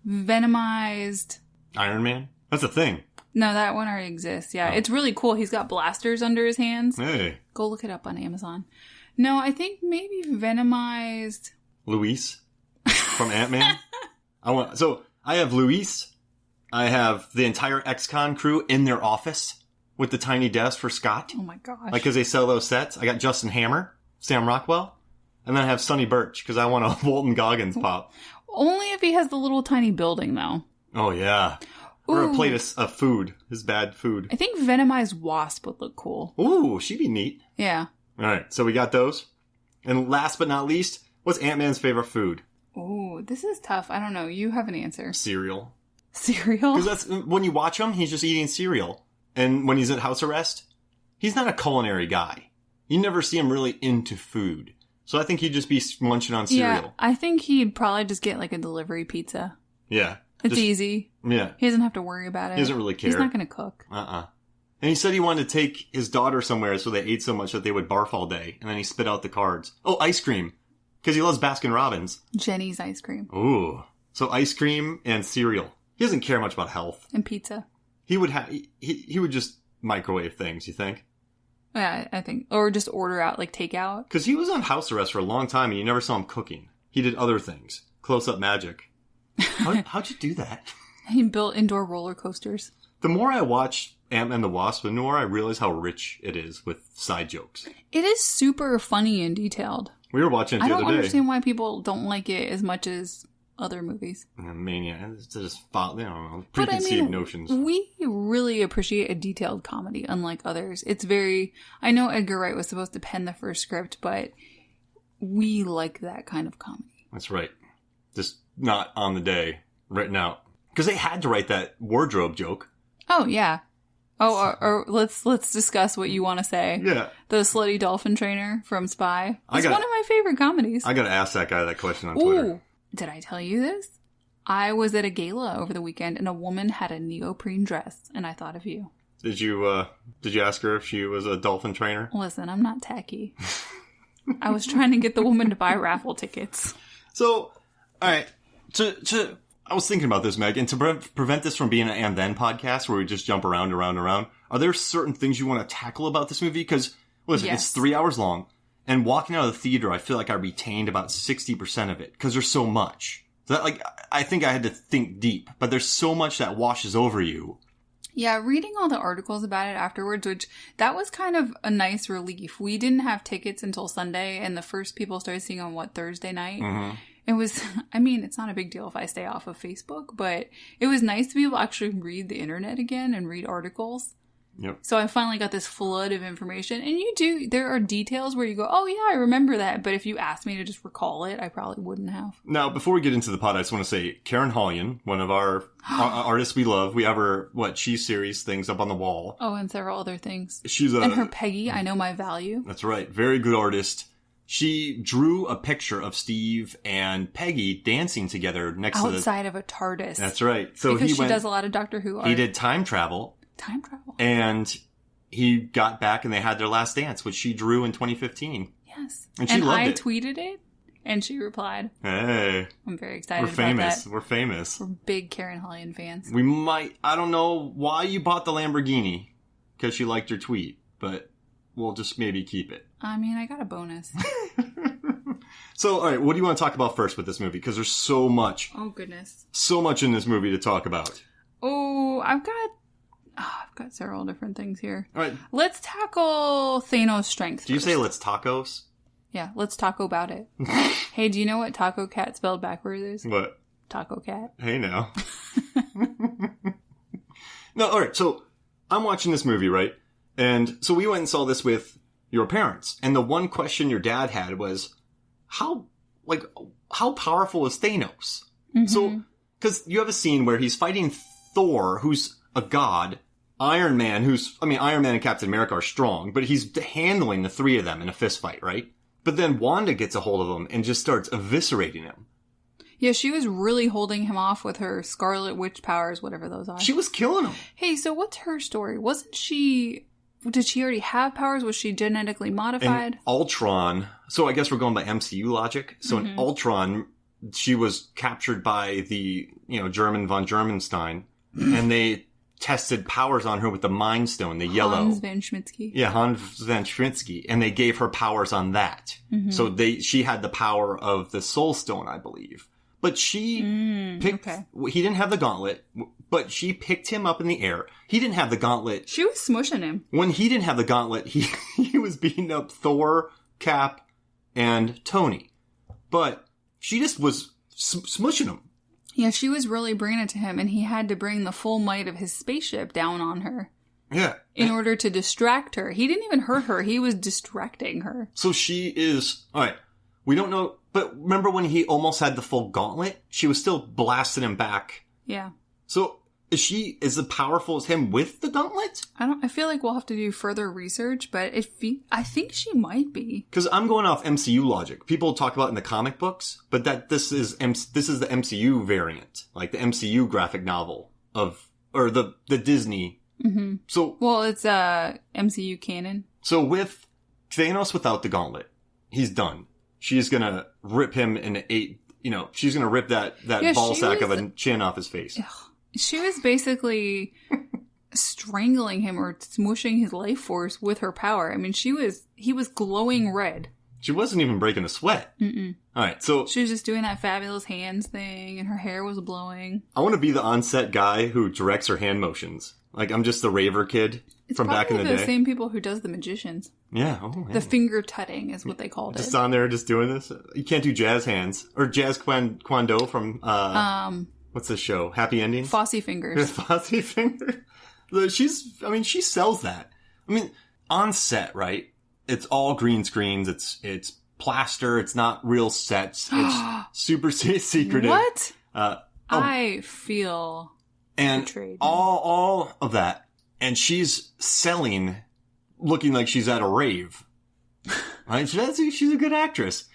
venomized... Iron Man? That's a thing. No, that one already exists. Yeah, It's really cool. He's got blasters under his hands. Hey. Go look it up on Amazon. No, I think maybe venomized... Luis from Ant-Man. So I have Luis. I have the entire ex-con crew in their office with the tiny desk for Scott. Oh my gosh. Like, because they sell those sets. I got Justin Hammer, Sam Rockwell, and then I have Sonny Birch because I want a Walton Goggins pop. Only if he has the little tiny building, though. Oh, yeah. Or a plate of food. His bad food. I think venomized wasp would look cool. Ooh, she'd be neat. Yeah. All right, so we got those. And last but not least, what's Ant-Man's favorite food? Ooh, this is tough. I don't know. You have an answer. Cereal. Cereal? Because that's when you watch him, he's just eating cereal. And when he's at house arrest, he's not a culinary guy. You never see him really into food. So I think he'd just be munching on cereal. Yeah, I think he'd probably just get like a delivery pizza. Yeah. It's easy. Yeah. He doesn't have to worry about it. He doesn't really care. He's not going to cook. And he said he wanted to take his daughter somewhere so they ate so much that they would barf all day. And then he spit out the cards. Oh, ice cream. Because he loves Baskin-Robbins. Jenny's ice cream. Ooh. So ice cream and cereal. He doesn't care much about health. And pizza. He would he would just microwave things, you think? Yeah, I think. Or just order out, like takeout. Because he was on house arrest for a long time and you never saw him cooking. He did other things. Close-up magic. How'd you do that? He built indoor roller coasters. The more I watch Ant-Man the Wasp, the more I realize how rich it is with side jokes. It is super funny and detailed. We were watching it the other day. I don't understand why people don't like it as much as other movies. Mania. It's just, preconceived notions. We really appreciate a detailed comedy, unlike others. It's very... I know Edgar Wright was supposed to pen the first script, but we like that kind of comedy. That's right. Just not on the day, written out. Because they had to write that wardrobe joke. Oh, yeah. Oh, or let's discuss what you want to say. Yeah. The slutty dolphin trainer from Spy. It's one of my favorite comedies. I gotta ask that guy that question on Twitter. Ooh, did I tell you this? I was at a gala over the weekend and a woman had a neoprene dress and I thought of you. Did you ask her if she was a dolphin trainer? Listen, I'm not tacky. I was trying to get the woman to buy raffle tickets. So, alright, I was thinking about this, Meg, and to prevent this from being an and then podcast where we just jump around, are there certain things you want to tackle about this movie? Because, listen, It's 3 hours long, and walking out of the theater, I feel like I retained about 60% of it, because there's so much. So that, I think I had to think deep, but there's so much that washes over you. Yeah, reading all the articles about it afterwards, which that was kind of a nice relief. We didn't have tickets until Sunday, and the first people started seeing on, Thursday night? Mm-hmm. It was, it's not a big deal if I stay off of Facebook, but it was nice to be able to actually read the internet again and read articles. Yep. So I finally got this flood of information. And there are details where you go, oh yeah, I remember that. But if you asked me to just recall it, I probably wouldn't have. Now, before we get into the pod, I just want to say, Karen Hollian, one of our artists we love, we have her, Cheese Series things up on the wall. Oh, and several other things. And her Peggy, I Know My Value. That's right. Very good artist. She drew a picture of Steve and Peggy dancing together outside of a TARDIS. That's right. So because she does a lot of Doctor Who art. He did time travel. And he got back and they had their last dance, which she drew in 2015. Yes. And she loved it. I tweeted it and she replied. Hey. I'm very excited about that. We're famous. We're big Karen Hollian fans. I don't know why you bought the Lamborghini, because she liked your tweet, but we'll just maybe keep it. I got a bonus. So, all right, what do you want to talk about first with this movie? Because there's so much. Oh, goodness. So much in this movie to talk about. Oh, I've got several different things here. All right. Let's tackle Thanos' strength Do you say let's tacos? Yeah, let's taco about it. Hey, do you know what Taco Cat spelled backwards is? What? Taco Cat. Hey, now. No, all right, so I'm watching this movie, right? And so we went and saw this with your parents. And the one question your dad had was, how powerful is Thanos? Mm-hmm. So, because you have a scene where he's fighting Thor, who's a god, Iron Man and Captain America are strong, but he's handling the three of them in a fist fight, right? But then Wanda gets a hold of him and just starts eviscerating him. Yeah, she was really holding him off with her Scarlet Witch powers, whatever those are. She was killing him. Hey, so what's her story? Did she already have powers? Was she genetically modified? In Ultron, so I guess we're going by MCU logic. So in Ultron, she was captured by the, German von Germanstein, and they tested powers on her with the Mind Stone, the yellow. Hans van Schmitzky. Yeah, Hans van Schmitzky. And they gave her powers on that. Mm-hmm. So she had the power of the Soul Stone, I believe. But she picked... Okay. He didn't have the gauntlet, but she picked him up in the air. He didn't have the gauntlet. She was smushing him. When he didn't have the gauntlet, he was beating up Thor, Cap, and Tony. But she just was smushing him. Yeah, she was really bringing it to him, and he had to bring the full might of his spaceship down on her. Yeah. In order to distract her. He didn't even hurt her. He was distracting her. So she is... All right. We don't know... But remember when he almost had the full gauntlet? She was still blasting him back. Yeah. So is she as powerful as him with the gauntlet? I feel like we'll have to do further research, but I think she might be. Because I'm going off MCU logic. People talk about it in the comic books, but this is the MCU variant, like the MCU graphic novel or the Disney. Mm-hmm. So well, it's MCU canon. So with Thanos without the gauntlet, he's done. She's gonna rip him in she's gonna rip that ball sack of a chin off his face. Ugh. She was basically strangling him or smushing his life force with her power. I mean, he was glowing red. She wasn't even breaking a sweat. Mm-mm. All right, so... She was just doing that fabulous hands thing, and her hair was blowing. I want to be the on-set guy who directs her hand motions. Like, I'm just the raver kid from back in the day. It's the same people who does the magicians. Yeah. Oh, the finger tutting is what they called just on there just doing this. You can't do jazz hands. Or jazz kwando from... what's this show? Happy Endings? Fosse Fingers. Fosse Fingers. She sells that. I mean, on set, right? It's all green screens. It's plaster. It's not real sets. It's super secretive. What? I feel betrayed. All of that. And she's selling, looking like she's at a rave. Right? She's a good actress.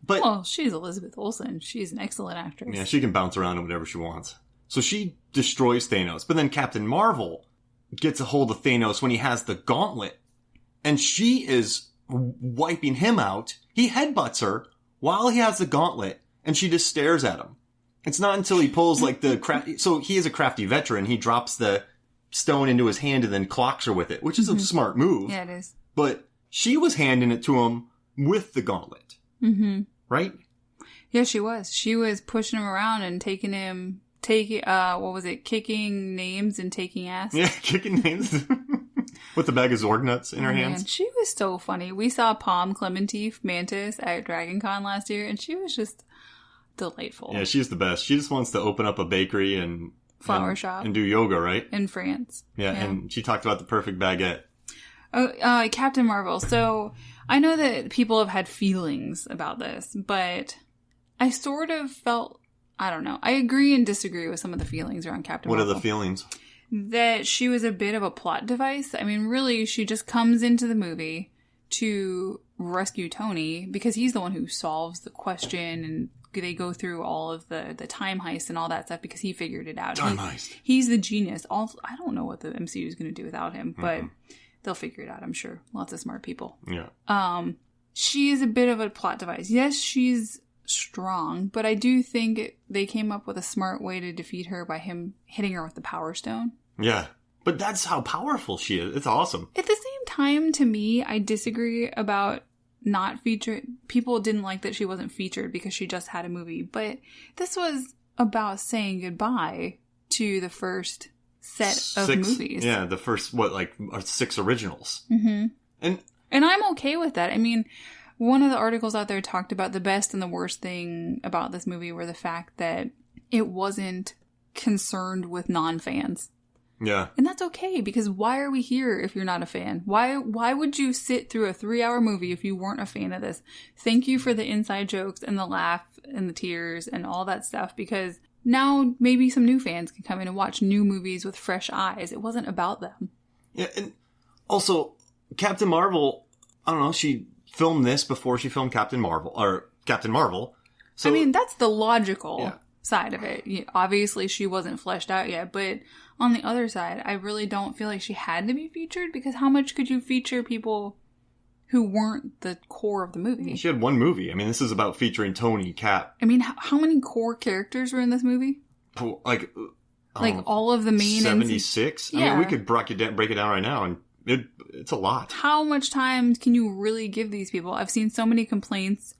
But, well, she's Elizabeth Olsen. She's an excellent actress. Yeah, she can bounce around in whatever she wants. So she destroys Thanos. But then Captain Marvel gets a hold of Thanos when he has the gauntlet. And she is wiping him out. He headbutts her while he has the gauntlet. And she just stares at him. It's not until he pulls so he is a crafty veteran. He drops the stone into his hand and then clocks her with it, which is a smart move. Yeah, it is. But she was handing it to him with the gauntlet. Mm-hmm. Right? Yeah, she was. She was pushing him around and kicking names and taking ass. Yeah, kicking names. With a bag of Zorg nuts in her hands. Man, she was so funny. We saw Palm Clementif Mantis at DragonCon last year, and she was just delightful. Yeah, she's the best. She just wants to open up a bakery and flower shop and do yoga, right? In France. Yeah, and she talked about the perfect baguette. Oh, Captain Marvel. So I know that people have had feelings about this, but I sort of felt, I don't know. I agree and disagree with some of the feelings around Captain Marvel. What are the feelings? That she was a bit of a plot device. I mean, really, she just comes into the movie to rescue Tony because he's the one who solves the question, and they go through all of the time heist and all that stuff because he figured it out. Time heist. He's the genius. I don't know what the MCU is going to do without him, but they'll figure it out, I'm sure. Lots of smart people. Yeah. She is a bit of a plot device. Yes, she's strong, but I do think they came up with a smart way to defeat her by him hitting her with the Power Stone. Yeah. But that's how powerful she is. It's awesome. At the same time, to me, I disagree about not featured. People didn't like that she wasn't featured because she just had a movie, but this was about saying goodbye to the first set of movies. Yeah, the first, 6 originals. Mm-hmm. And I'm okay with that. I mean, one of the articles out there talked about the best and the worst thing about this movie were the fact that it wasn't concerned with non-fans. Yeah. And that's okay, because why are we here if you're not a fan? Why would you sit through a 3-hour movie if you weren't a fan of this? Thank you for the inside jokes and the laugh and the tears and all that stuff, because now maybe some new fans can come in and watch new movies with fresh eyes. It wasn't about them. Yeah, and also, Captain Marvel, I don't know, she filmed this before she filmed Captain Marvel. So, I mean, that's the logical side of it. Obviously, she wasn't fleshed out yet, but on the other side, I really don't feel like she had to be featured, because how much could you feature people who weren't the core of the movie. She had one movie. I mean, this is about featuring Tony, Cap. I mean, how many core characters were in this movie? Like all of the main 76? I mean, we could break it down right now, and it's a lot. How much time can you really give these people? I've seen so many complaints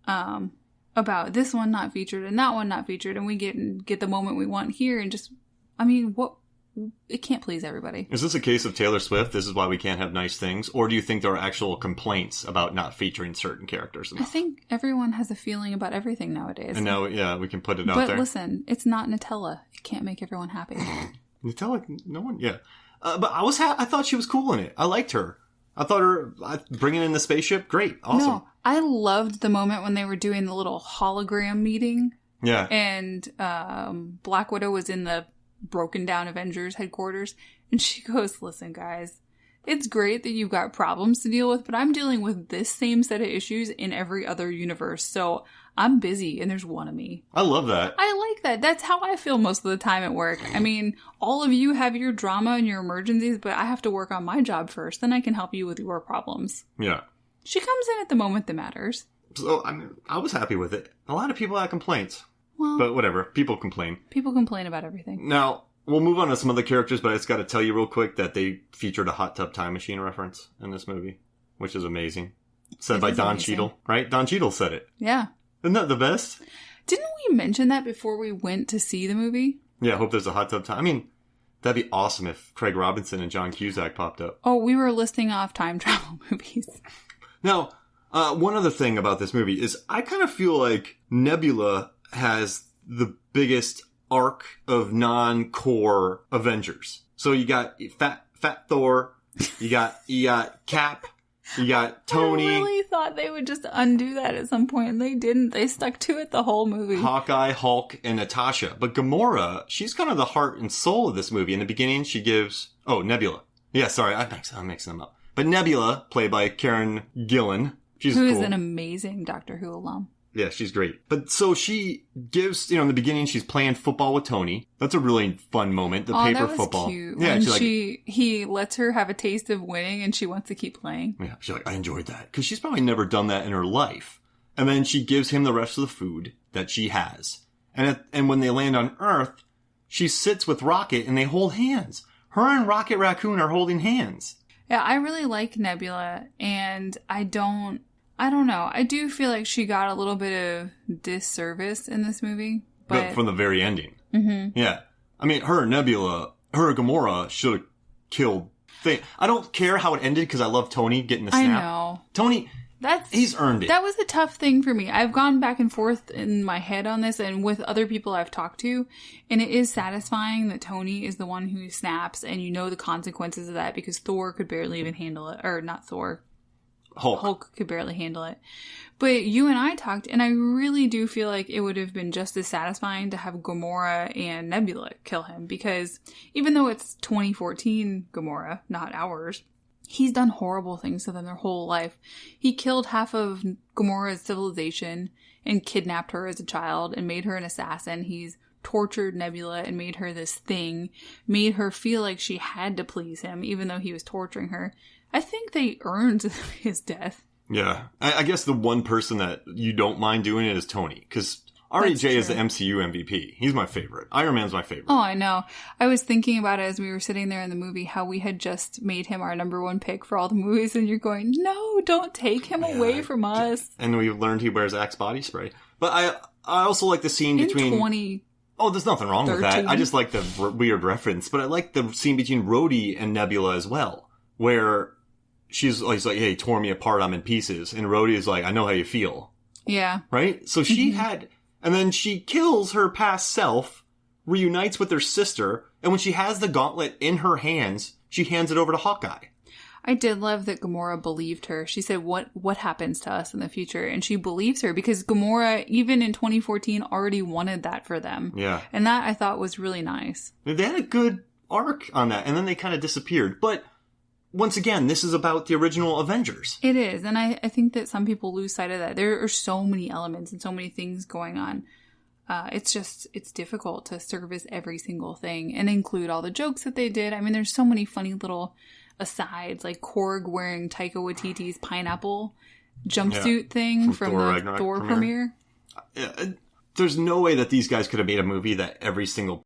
about this one not featured and that one not featured, and we get the moment we want here, and just, I mean, what? It can't please everybody. Is this a case of Taylor Swift? This is why we can't have nice things? Or do you think there are actual complaints about not featuring certain characters enough? I think everyone has a feeling about everything nowadays. And now, we can put it out there. But listen, it's not Nutella. It can't make everyone happy. Nutella, no one, yeah. But I thought she was cool in it. I liked her. I thought her bringing in the spaceship, great, awesome. No, I loved the moment when they were doing the little hologram meeting. Yeah. And Black Widow was in the broken down Avengers headquarters, and she goes, listen guys, it's great that you've got problems to deal with, but I'm dealing with this same set of issues in every other universe, so I'm busy and there's one of me. I love that. I like that. That's how I feel most of the time at work. I mean, all of you have your drama and your emergencies, but I have to work on my job first, then I can help you with your problems. Yeah. She comes in at the moment that matters. So, I mean, I was happy with it. A lot of people had complaints. Well, but whatever. People complain. People complain about everything. Now, we'll move on to some other characters, but I just got to tell you real quick that they featured a hot tub time machine reference in this movie, which is amazing. Said by Don Cheadle, right? Don Cheadle said it. Yeah. Isn't that the best? Didn't we mention that before we went to see the movie? Yeah, I hope there's a hot tub time. I mean, that'd be awesome if Craig Robinson and John Cusack popped up. Oh, we were listing off time travel movies. Now, one other thing about this movie is I kind of feel like Nebula has the biggest arc of non-core Avengers. So you got Fat Thor, you got Cap, you got Tony. I really thought they would just undo that at some point, and they didn't. They stuck to it the whole movie. Hawkeye, Hulk, and Natasha. But Gamora, she's kind of the heart and soul of this movie. In the beginning, she gives... Oh, Nebula. Yeah, sorry, I'm mixing them up. But Nebula, played by Karen Gillan. She's cool. Who is an amazing Doctor Who alum. Yeah, she's great. But so she gives, in the beginning, she's playing football with Tony. That's a really fun moment. The paper that was football. Cute. Yeah, when he lets her have a taste of winning and she wants to keep playing. Yeah, she's like, I enjoyed that. Because she's probably never done that in her life. And then she gives him the rest of the food that she has. And when they land on Earth, she sits with Rocket and they hold hands. Her and Rocket Raccoon are holding hands. Yeah, I really like Nebula, and I don't know. I do feel like she got a little bit of disservice in this movie. But from the very ending. Mm-hmm. Yeah. I mean, her Gamora should have killed Thing. I don't care how it ended because I love Tony getting the snap. I know. Tony, he's earned it. That was a tough thing for me. I've gone back and forth in my head on this and with other people I've talked to, and it is satisfying that Tony is the one who snaps, and you know the consequences of that because Thor could barely even handle it. Or not Thor. Hulk could barely handle it. But you and I talked, and I really do feel like it would have been just as satisfying to have Gamora and Nebula kill him, because even though it's 2014 Gamora, not ours, he's done horrible things to them their whole life. He killed half of Gamora's civilization and kidnapped her as a child and made her an assassin. He's tortured Nebula and made her this thing, made her feel like she had to please him, even though he was torturing her. I think they earned his death. Yeah. I guess the one person that you don't mind doing it is Tony, because REJ is the MCU MVP. He's my favorite. Iron Man's my favorite. Oh, I know. I was thinking about it as we were sitting there in the movie, how we had just made him our number one pick for all the movies, and you're going, no, don't take him away from us. And we learned he wears Axe body spray. But I also like the scene between... Oh, there's nothing wrong with that. I just like the weird reference. But I like the scene between Rhodey and Nebula as well, where he's like, hey, tore me apart, I'm in pieces. And Rhodey is like, I know how you feel. Yeah. Right? So she had... And then she kills her past self, reunites with her sister, and when she has the gauntlet in her hands, she hands it over to Hawkeye. I did love that Gamora believed her. She said, what happens to us in the future? And she believes her because Gamora, even in 2014, already wanted that for them. Yeah. And that I thought was really nice. They had a good arc on that, and then they kind of disappeared. But once again, this is about the original Avengers. It is, and I think that some people lose sight of that. There are so many elements and so many things going on. It's difficult to service every single thing and include all the jokes that they did. I mean, there's so many funny little asides, like Korg wearing Taika Waititi's pineapple jumpsuit thing from the Thor premiere. There's no way that these guys could have made a movie that every single